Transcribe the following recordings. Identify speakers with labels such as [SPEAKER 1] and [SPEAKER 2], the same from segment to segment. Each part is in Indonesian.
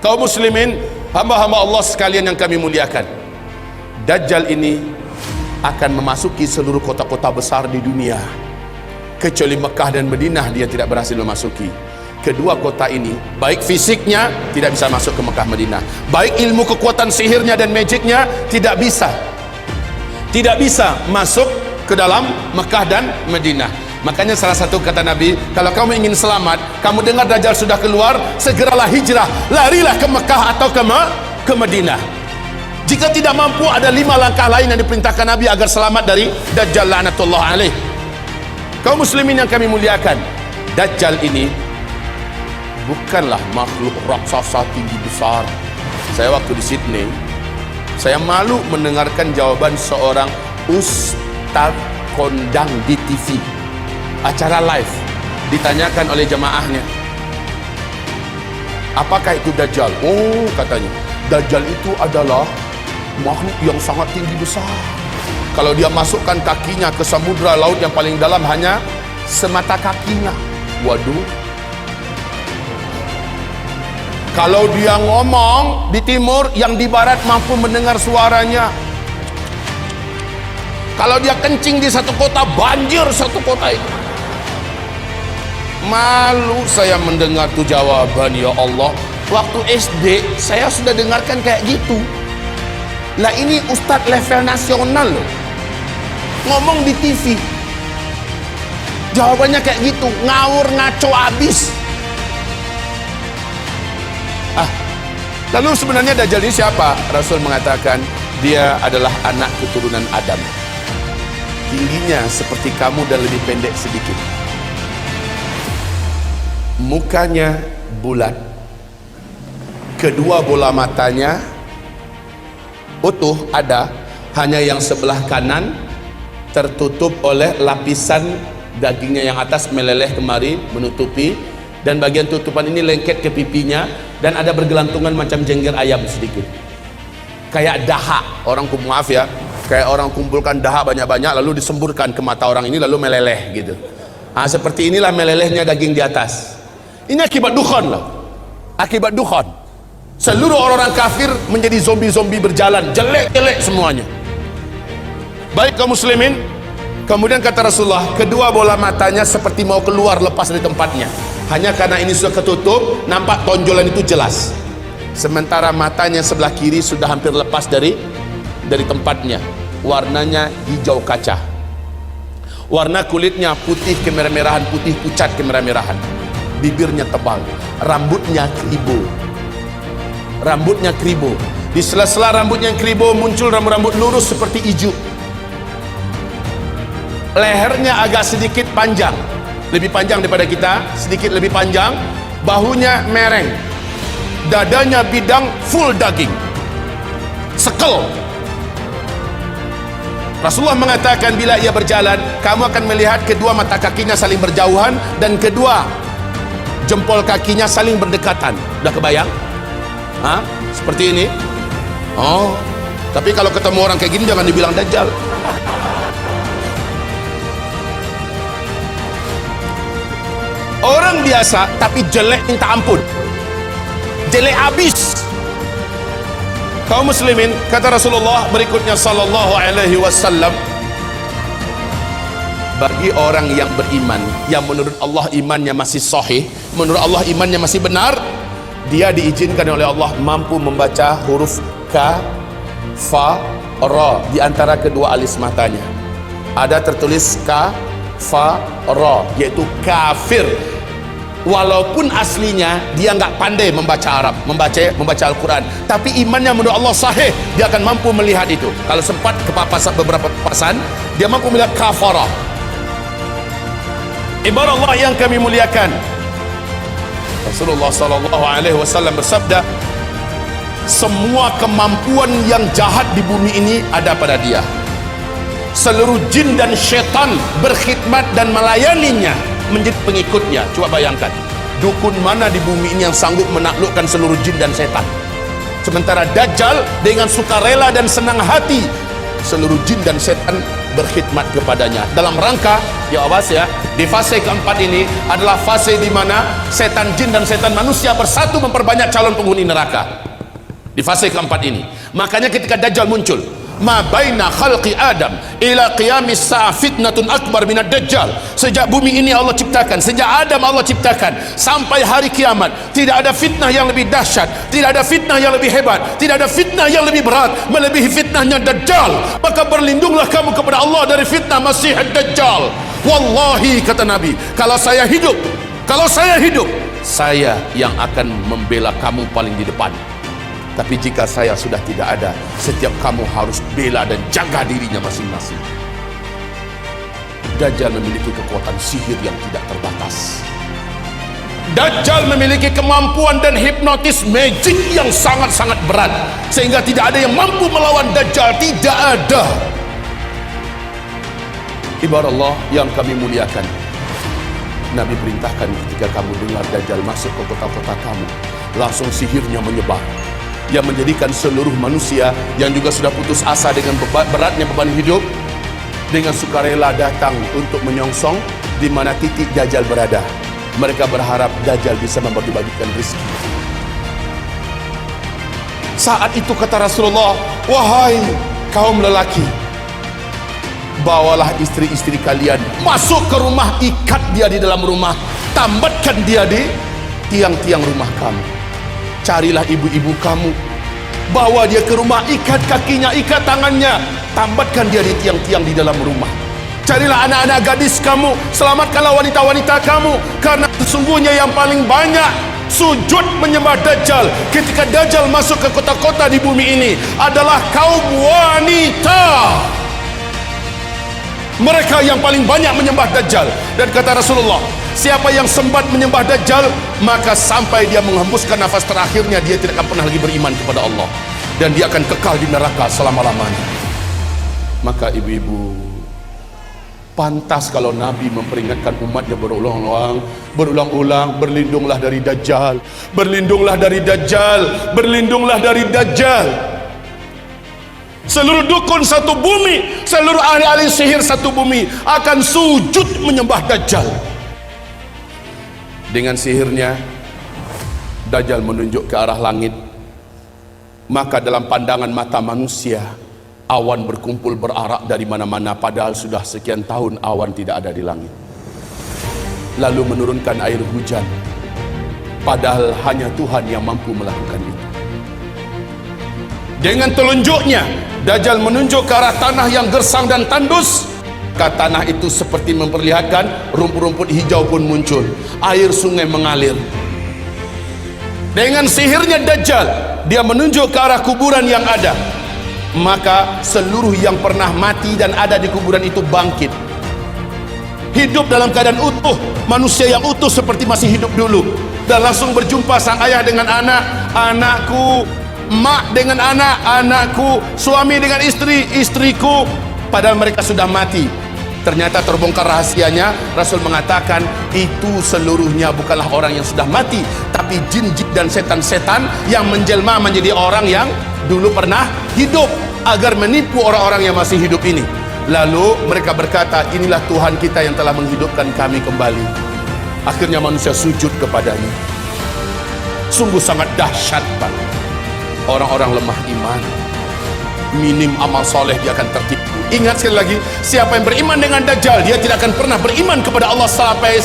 [SPEAKER 1] Kaum muslimin, hamba-hamba Allah sekalian yang kami muliakan, Dajjal ini akan memasuki seluruh kota-kota besar di dunia, kecuali Mekah dan Madinah dia tidak berhasil memasuki. Kedua kota ini, baik fisiknya tidak bisa masuk ke Mekah Madinah, baik ilmu kekuatan sihirnya dan magicnya tidak bisa masuk ke dalam Mekah dan Madinah. Makanya salah satu kata Nabi, kalau kamu ingin selamat, kamu dengar Dajjal sudah keluar, segeralah hijrah, larilah ke Mekah atau ke Madinah. Jika tidak mampu, ada 5 langkah lain yang diperintahkan Nabi agar selamat dari Dajjal laknatullah alaih. Kaum muslimin yang kami muliakan, Dajjal ini bukanlah makhluk raksasa tinggi besar. Saya waktu di Sydney, saya malu mendengarkan jawaban seorang ustaz kondang di TV, acara live, ditanyakan oleh jemaahnya, apakah itu Dajjal? Oh, katanya, Dajjal itu adalah makhluk yang sangat tinggi besar. Kalau dia masukkan kakinya ke samudra laut yang paling dalam hanya semata kakinya. Waduh. Kalau dia ngomong di timur, yang di barat mampu mendengar suaranya. Kalau dia kencing di satu kota, banjir satu kota itu. Malu saya mendengar tuh jawaban, ya Allah. Waktu SD saya sudah dengarkan kayak gitu. Lah ini ustadz level nasional loh, ngomong di TV, jawabannya kayak gitu, ngawur ngaco abis. Lalu sebenarnya Dajjal ini siapa? Rasul mengatakan dia adalah anak keturunan Adam, tingginya seperti kamu dan lebih pendek sedikit, mukanya bulat, kedua bola matanya utuh ada, hanya yang sebelah kanan tertutup oleh lapisan dagingnya yang atas meleleh kemari menutupi, dan bagian tutupan ini lengket ke pipinya, dan ada bergelantungan macam jengger ayam sedikit, kayak dahak. Orang maaf ya, kayak orang kumpulkan dahak banyak-banyak lalu disemburkan ke mata orang ini lalu meleleh gitu. Seperti inilah melelehnya daging di atas. Ini akibat dukhan lah, akibat dukhan. Seluruh orang-orang kafir menjadi zombie-zombie berjalan, jelek-jelek semuanya. Baik kaum muslimin, kemudian kata Rasulullah, kedua bola matanya seperti mau keluar lepas dari tempatnya. Hanya karena ini sudah ketutup, nampak tonjolan itu jelas. Sementara matanya sebelah kiri sudah hampir lepas dari tempatnya. Warnanya hijau kaca. Warna kulitnya putih kemerah-merahan, putih pucat kemerah-merahan. Bibirnya tebal, rambutnya keribu. Rambutnya keribu, di sela-sela rambutnya yang keribu muncul rambut-rambut lurus seperti ijuk. Lehernya agak sedikit panjang, lebih panjang daripada kita, sedikit lebih panjang. Bahunya mereng, dadanya bidang, full daging, sekel. Rasulullah mengatakan bila ia berjalan, kamu akan melihat kedua mata kakinya saling berjauhan dan kedua jempol kakinya saling berdekatan. Udah kebayang? Seperti ini. Oh, tapi kalau ketemu orang kayak gini jangan dibilang Dajjal. Orang biasa tapi jelek minta ampun, jelek abis. Kaum muslimin, kata Rasulullah berikutnya sallallahu alaihi wasallam, bagi orang yang beriman, yang menurut Allah imannya masih sahih, menurut Allah imannya masih benar, dia diizinkan oleh Allah mampu membaca huruf Ka, Fa, Ra di antara kedua alis matanya. Ada tertulis Ka, Fa, Ra, yaitu kafir. Walaupun aslinya dia nggak pandai membaca Arab, membaca Al-Quran, tapi imannya menurut Allah sahih, dia akan mampu melihat itu. Kalau sempat ke beberapa papasan, dia mampu melihat kafara. Ibarat Allah yang kami muliakan, Rasulullah sallallahu alaihi wasallam bersabda, semua kemampuan yang jahat di bumi ini ada pada dia. Seluruh jin dan syaitan berkhidmat dan melayaninya menjadi pengikutnya. Coba bayangkan, dukun mana di bumi ini yang sanggup menaklukkan seluruh jin dan setan? Sementara Dajjal dengan sukarela dan senang hati, seluruh jin dan setan berkhidmat kepadanya dalam rangka Ya awas ya, di fase keempat ini adalah fase di mana setan jin dan setan manusia bersatu memperbanyak calon penghuni neraka. Di fase keempat ini, makanya ketika Dajjal muncul, ma baina khalqi Adam ila qiyamis sa'a fitnatun akbar minad Dajjal. Sejak bumi ini Allah ciptakan, sejak Adam Allah ciptakan sampai hari kiamat, tidak ada fitnah yang lebih dahsyat, tidak ada fitnah yang lebih hebat, tidak ada fitnah yang lebih berat melebihi fitnahnya Dajjal. Maka berlindunglah kamu kepada Allah dari fitnah Masih Dajjal. Wallahi, kata Nabi, kalau saya hidup, saya yang akan membela kamu paling di depan. Tapi jika saya sudah tidak ada, setiap kamu harus bela dan jaga dirinya masing-masing. Dajjal memiliki kekuatan sihir yang tidak terbatas. Dajjal memiliki kemampuan dan hipnotis magic yang sangat-sangat berat, sehingga tidak ada yang mampu melawan Dajjal. Tidak ada. Ibarat Allah yang kami muliakan, Nabi perintahkan ketika kamu dengar Dajjal masuk ke kota-kota kamu, langsung sihirnya menyebar, yang menjadikan seluruh manusia yang juga sudah putus asa dengan beratnya beban hidup, dengan sukarela datang untuk menyongsong di mana titik Dajjal berada. Mereka berharap Dajjal bisa membagi-bagikan rezeki. Saat itu kata Rasulullah, wahai kaum lelaki, bawalah istri-istri kalian masuk ke rumah, ikat dia di dalam rumah, tambatkan dia di tiang-tiang rumah kamu. Carilah ibu-ibu kamu, bawa dia ke rumah, ikat kakinya, ikat tangannya, tambatkan dia di tiang-tiang di dalam rumah. Carilah anak-anak gadis kamu, selamatkanlah wanita-wanita kamu, karena sesungguhnya yang paling banyak sujud menyembah Dajjal ketika Dajjal masuk ke kota-kota di bumi ini adalah kaum wanita. Mereka yang paling banyak menyembah Dajjal. Dan kata Rasulullah, siapa yang sempat menyembah Dajjal, maka sampai dia menghembuskan nafas terakhirnya, dia tidak akan pernah lagi beriman kepada Allah, dan dia akan kekal di neraka selama-lamanya. Maka ibu-ibu, pantas kalau Nabi memperingatkan umatnya berulang-ulang, berlindunglah dari Dajjal, berlindunglah dari Dajjal, berlindunglah dari Dajjal. Seluruh dukun satu bumi, seluruh ahli-ahli sihir satu bumi akan sujud menyembah Dajjal. Dengan sihirnya, Dajjal menunjuk ke arah langit. Maka dalam pandangan mata manusia, awan berkumpul berarak dari mana-mana, padahal sudah sekian tahun awan tidak ada di langit. Lalu menurunkan air hujan, padahal hanya Tuhan yang mampu melakukan itu. Dengan telunjuknya, Dajjal menunjuk ke arah tanah yang gersang dan tandus. Tanah itu seperti memperlihatkan rumput-rumput hijau pun muncul, air sungai mengalir. Dengan sihirnya Dajjal, dia menunjuk ke arah kuburan yang ada. Maka seluruh yang pernah mati dan ada di kuburan itu bangkit, hidup dalam keadaan utuh, manusia yang utuh seperti masih hidup dulu, dan langsung berjumpa sang ayah dengan anak, anakku, mak dengan anak, anakku, suami dengan istri, istriku, padahal mereka sudah mati. Ternyata terbongkar rahasianya. Rasul mengatakan itu seluruhnya bukanlah orang yang sudah mati, tapi jin-jin dan setan-setan yang menjelma menjadi orang yang dulu pernah hidup, agar menipu orang-orang yang masih hidup ini. Lalu mereka berkata, inilah Tuhan kita yang telah menghidupkan kami kembali. Akhirnya manusia sujud kepadanya. Sungguh sangat dahsyat, Pak. Orang-orang lemah iman, minim amal soleh, dia akan tertipu. Ingat sekali lagi, siapa yang beriman dengan Dajjal, dia tidak akan pernah beriman kepada Allah sampai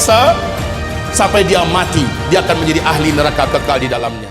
[SPEAKER 1] dia mati. Dia akan menjadi ahli neraka kekal di dalamnya.